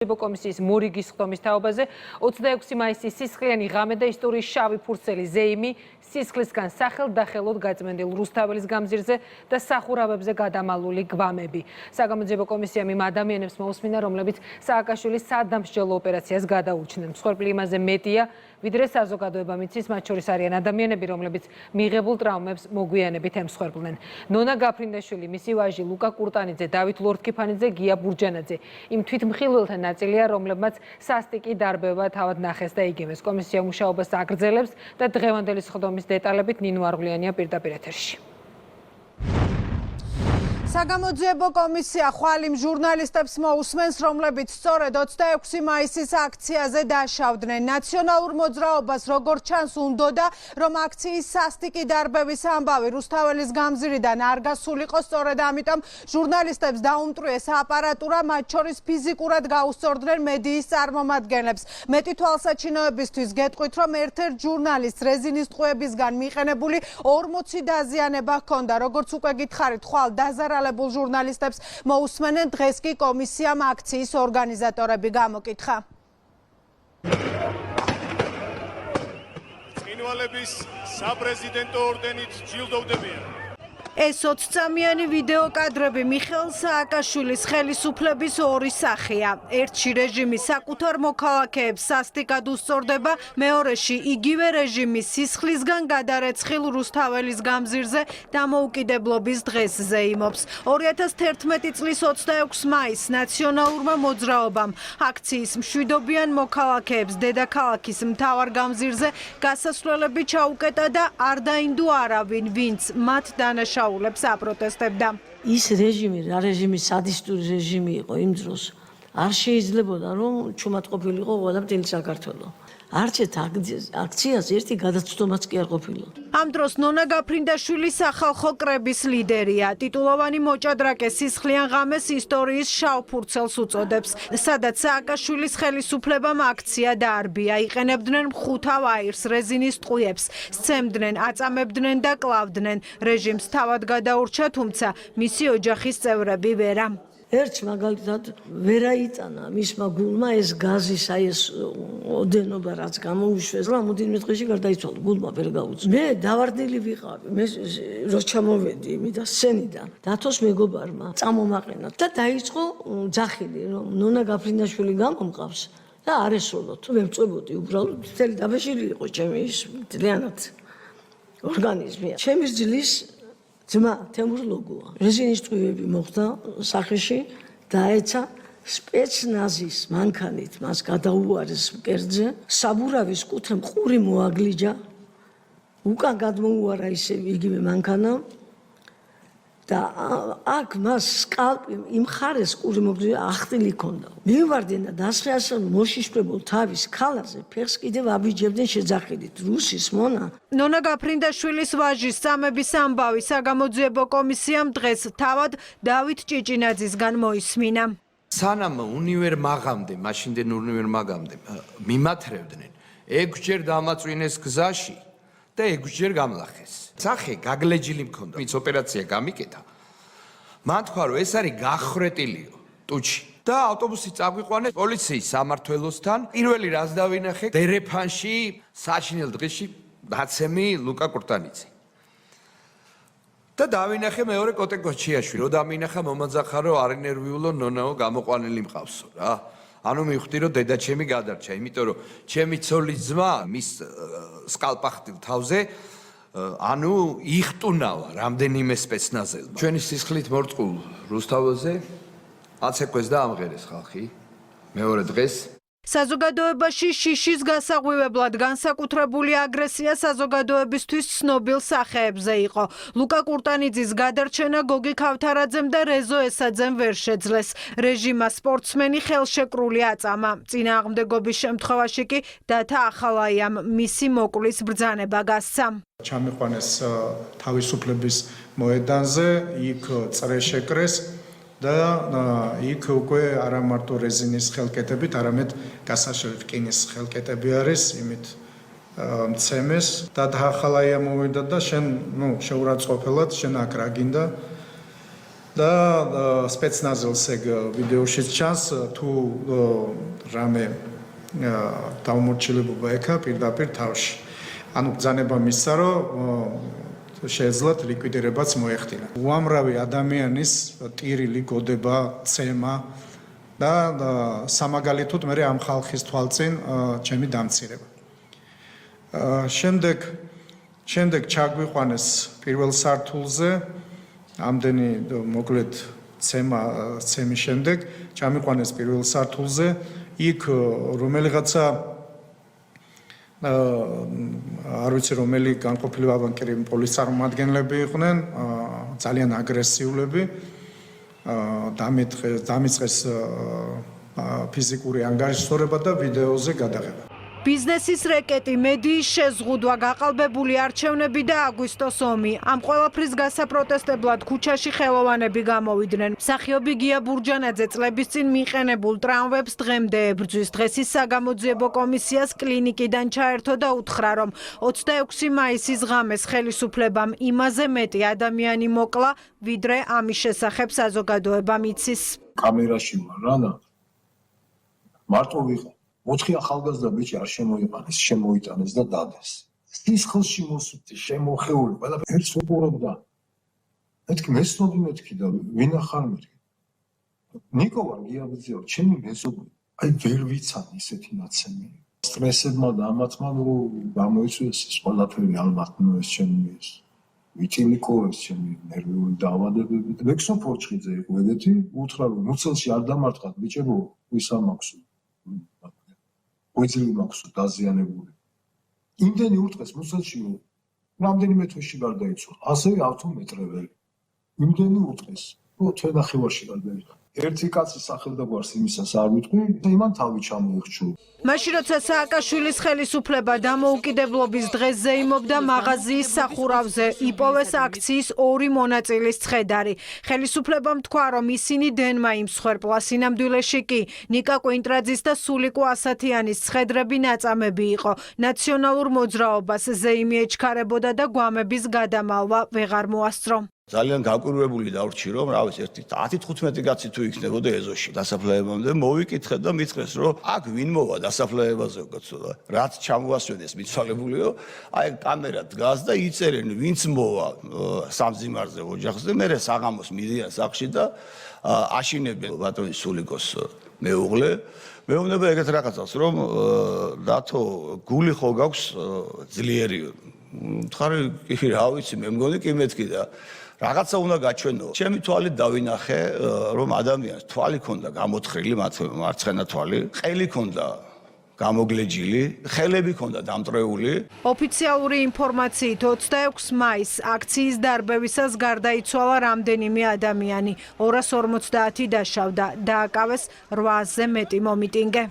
კომისიის მორიგის ხდომის თაობაზე 26 მაისის სისხლიანი ღამე და ისტორიის შავი ფურცელი ზეიმი სისხლისგან სახელდახელოდ გაწმენდილ რუსთაველის გამზირზე და სახურავებზე გადამალული გვამები. საგამოძიებო კომისიამ იმ ადამიანებს მოусმინა, რომლებიც სააკაშვილის სადამსჯელო ოპერაციას გადაურჩნენ. მსხვერპლი იმაზე მეტია, ვიდრე საზოგადოება მიცის, მათ შორის არიან ადამიანები, რომლებიც მიღებულ ტრავმებს მოგვიანებით ემსხვერპლნენ. ნონა გაფრინდაშვილი, მისი ვაჟი ლუკა კურტანიძე, დავით ლორთქიფანიძე, გია ბურჯანაძე იმ თვითმხილველთა ნაწილია, რომლებმაც სასტიკი დარბევა თავად ნახეს და იგივეს. კომისია მუშაობას აგრძელებს და დღევანდელი სხდომის დეტალებით ნინო არღვლიანია პირდაპირ ეთერში. საგამოძიებო კომისია ხვალიმ ჟურნალისტებს მოусმენს, რომლებიც სწორედ 26 მაისის აქციაზე დაშავდნენ. ნაციონალურ მოძრაობას როგორც ჩანს უნდოდა, რომ აქციის სასტიკი დარბევის ამბავი რუსთაველის გამზირიდან არ გასულიყო, სწორედ ამიტომ ჟურნალისტებს დაუმტვრიეს აპარატურა, მათ შორის ფიზიკურად გაუსწორდნენ მედიის წარმომადგენლებს. მეტი თვალსაჩინოებისთვის გეტყვით, რომ ერთ-ერთ ჟურნალისტს რეზინის ტყუებისგან მიყენებული 40 დაზიანება ჰქონდა. როგორც უკვე გითხარით, ხვალ დაზარალებულ ჟურნალისტებს მოусმენენ, დღეს კი კომისიამ აქციის ორგანიზატორები გამოკითხა. ცხინვალების საპრეზიდენტო ორდენით ჯილდოვდებიან. ეს 20-წამიანი ვიდეო კადრები მიხეილ სააკაშვილის ხელისუფლების ორი სახეა. ერთში რეჟიმი საკუთარ მოქალაქეებს სასტიკად უსწორდება, მეორეში იგივე რეჟიმი სისხლისგან გადარეცხილ რუსთაველის გამზირზე დამოუკიდებლობის დღეს ზეიმობს. 2011 წლის 26 მაისს ნაციონალურმა მოძრაობამ აქციის მშვიდობიან მოქალაქეებს დედაქალაქის მთავარ გამზირზე გასასვლელები ჩაუკეტა და არ დაინდო არავინ, ვინც მათ დანაშაულებს აპროტესტებდა. ის რეჟიმი, რა რეჟიმი, სადისტური რეჟიმი იყო იმ დროს, არ შეიძლებოდა რომ ჩუმად ყოფილიყო ყველაფერი საქართველო. არჩეთ აქციას ერთი გადაცდომაც კი არ ყოფილა. ამ დროს ნონა გაფრინდაშვილი სახალხო კრების ლიდერია. ტიტულოვანი მოჭადრაკე სისხლიან ღამეს ისტორიის შავ ფურცელს უწოდებს, სადაც სააკაშვილის ხელისუფლებამ აქცია დაარბია. იყენებდნენ მხუთავ აირს, რეზინის ტყუებს, სცემდნენ, აწამებდნენ და კლავდნენ. რეჟიმს თავად გადაურჩა, თუმცა მისი ოჯახის წევრები ვერა. ერთს მაგალითად ვერ აიტანა მისმა გულმა ეს გაზის აი ეს ოდენობა რაც გამოუშვეს, რამოდენიმე დღეში გარდაიცვალა, გულმა ვერ გაუწია. მე დავარდნილი ვიყავი, მე რო ჩამოვედი იმიდან სცენიდან, დათოს მეგობარმა წამომაყენა და დაიწყო ძახილი, რომ ნონა გაფრინდაშვილი გამომყავს და არ ესროლოთ. მე ვწვებოდი უბრალოდ, მთელი დაბეშილი იყო ჩემი ის ძალიანად ორგანიზმი. ჩემი ძლის ძმა თემურ ლოგოა. რეზინის ტყუები მოხდა სახეში, დაეცა სპეცნაზის მანქანით მას გადაუარეს მკერდზე, საბურავის კუთხე მყური მოაგლიჯა, უკან გადმოუარა ისე იგივე მანქანა და აქ მას სკალპი იმ ხარეს ყური მოგდია ახტილი ქონდა. მივარდნენ და დასხეასა მოშიშვრებულ თავის ქალაზე ფეხს კიდევ აბიჯებდნენ შეძახილით. რუსის მონა ნონა გაფრინდაშვილის ვაჟის სამების ამბავი საგამოძიებო კომისიამ დღეს თავად დავით ჭიჭინაძისგან მოისმინა. სანამ უნივერმაღამდე, მაშინდელ უნივერმაღამდე მიმათრევდნენ, 6 ჯერ დამაწვინეს გზაში და 6 ჯერ გამლახეს. სახე გაგლეჯილი მქონდა. მის ოპერაცია გამიკეთა. მან თქვა, რომ ეს არის გახრეტილიო ტუჩი. და ავტობუსი წაგვიყვანეს პოლიციის სამმართველოსთან. პირველი რაც დავინახე, დერეფანში საჩინელ დღეში დაცემი ლუკა კურტანიძე. და დავინახე მეორე კოტე გოჩიაშვილი. რო დამინახა მომაძახა, რომ არინერვიულო ნონაო გამოყვანილი მყავსო რა. ანუ მივხვდი, რომ დედა ჩემი გადარჩა, იმიტომ რომ ჩემი ცოლის ძმა მის სკალპახტილ თავზე ანუ იხტუნავა რამდენიმე სპეცნაზელმა. ჩვენი სისხლით მორწყულ რუსთაველზე აცეკვეს და ამღერეს ხალხი. მეორე დღეს საზოგადოებაში შიშის გასაღვივებლად განსაკუთრებული აგრესია საზოგადოებისთვის ცნობილ სახეებზე იყო. ლუკა კურტანიძის გადარჩენა გოგი ქავთარაძემ და რეზო ესაძემ ვერ შეძლეს. რეჟიმა სპორტსმენი ხელშეკრული აწამა. წინააღმდეგობის შემთხვევაში კი დათა ახალაიამ მისი მოკვლის ბრძანება გასცა. ჩამიყვანეს თავისუფლების მოედანზე, იქ წრე შეკრეს და იქ უკვე არა მარტო რეზინის ხელკეტებით, არამედ გასაშევი რკინის ხელკეტები არის, იმით მცემეს და ახალაია მოვიდა და შენ, შეურაცხყოფელად შენ აქ რა გინდა და სპეცნაზელს ეგ ვიდეოშიც ჩანს თუ რამე დაუმორჩილებობა ექა პირდაპირ თავში. ანუ ბრძანება მისცა, რომ შეეძლოთ ლიკვიდირებაც მოეხდინა. უამრავი ადამიანის ტირილი, გოდება, ცემა და სამაგალითოდ მე ამ ხალხის თვალწინ ჩემი დამცირება. შემდეგ ჩაგვიყვანეს პირველ სართულზე, ამდენი მოკლედ ცემის შემდეგ ჩამიყვანეს პირველ სართულზე, იქ რომელიღაცა არ ვიცი რომელი განყოფილი ბანკირი პოლიციის წარმომადგენლები იყვნენ, ძალიან აგრესიულები, დამიწყეს ფიზიკური ანგარიშსწორება და ვიდეოზე გადაღება. ბიზნესის რეკეტი, მედიის შეზღუდვა, გაყალბებული არჩევნები და აგვისტოს ომი. ამ ყველაფრის გასაპროტესტებლად ქუჩაში ხელოვანები გამოვიდნენ. მსახიობი გია ბურჯანაძე წლების წინ მიყენებულ ტრამვებს დღემდე ებრძვის. დღეს ის საგამოძიებო კომისიას კლინიკიდან ჩაერთო და უთხრა, რომ 26 მაისის ღამეს ხელისუფლებამ იმაზე მეტი ადამიანი მოკლა, ვიდრე ამის შესახებ საზოგადოებამ იცის. კამერაში ვარ რა, მარტო ვიყო. 4 ახალგაზრდა ბიჭი არ შემოიყანეს, შემოიტანეს და დადეს. სისხლში მოსული, შემოხეული, ყველაფერს უყურებდა. მეთქი მესნობი მეთქი და ვინახარ მეთქი. ნიკო ვარ გიაბიძე, ჩემი მეზობელი. აი ვერ ვიცან ისეთი ნაცემი. სტრესებმა და ამათმა გამოიწვიეს ეს ყველაფერი ალბათ ეს ჩემი ეს. ვიტილიკო ეს ჩემი ნერვიული დაავადებები. ვექსო ფორჩხიძე იყო ეგეთი, უთხრა რომ მუცელში არ დამარტყათ ბიჭებო, ისა მაქვს. ვეძილი მაქვს დაზიანებული. იმდენი ურტყეს მუცელში რამდენიმე თვეში გარდაიცვალა. ასევე ავტომეტრეველი. იმდენი ურტყეს, რომ თვენახევარში გარდაიცვალა. ერთი კაცი სახელდაგვარს იმისას არ ვიტყვი, იმან თავი ჩამოიხჩო. მაშინ როცა სააკაშვილის ხელისუფლება დამოუკიდებლობის დღეს ზეიმობდა მაღაზიის სახურავზე, იპოვეს აქციის 2 მონაწილის ცხედარი. ხელისუფლებამ თქვა, რომ ისინი დენმა იმ მსხვერპლას, სინამდვილეში კი ნიკა კვინტრაძის და სულიკო ასათიანის ცხედრები ნაწამები იყო. ნაციონალურ მოძრაობას ზეიმი ეჩქარებოდა და გვამების გადამალვა ვეღარ მოასწრო. ძალიან გაკვირვებული დავრჩი რომ რა ვიცი 10-15 კაცი თუ იქნებოდა ეზოში დასაფლავებამდე მოვიკითხე და მითხრეს რომ აქ ვინ მოვა დასაფლავებაზე გქცოდა რაც ჩამოასვენეს მიცვალებულიო აი კამერა დგას და იწერენ ვინც მოვა სამძიმარზე ოჯახზე მე საღამოს მიდიან სახლში და აშინებენ ბატონის სულიკოს მეუღლე მეუბნება ეგეთ რაღაცას რომ დათო გული ხო გაქვს ძლიერი ხარ კი რა ვიცი მე მგონი კი მეთქი და რაღაცა უნდა გაჩვენო. ჩემი თვალით დავინახე, რომ ადამიანს თვალი ქონდა გამოთხრილი, მარცხენა თვალი, ყელი ქონდა გამოგლეჯილი, ხელები ქონდა დამტრეული. ოფიციალური ინფორმაციით 26 მაისს აქციის დარბევისას გარდაიცვალა რამდენიმე ადამიანი, 250 დაშავდა, დააკავეს 8-ზე მეტი მომიტინგე.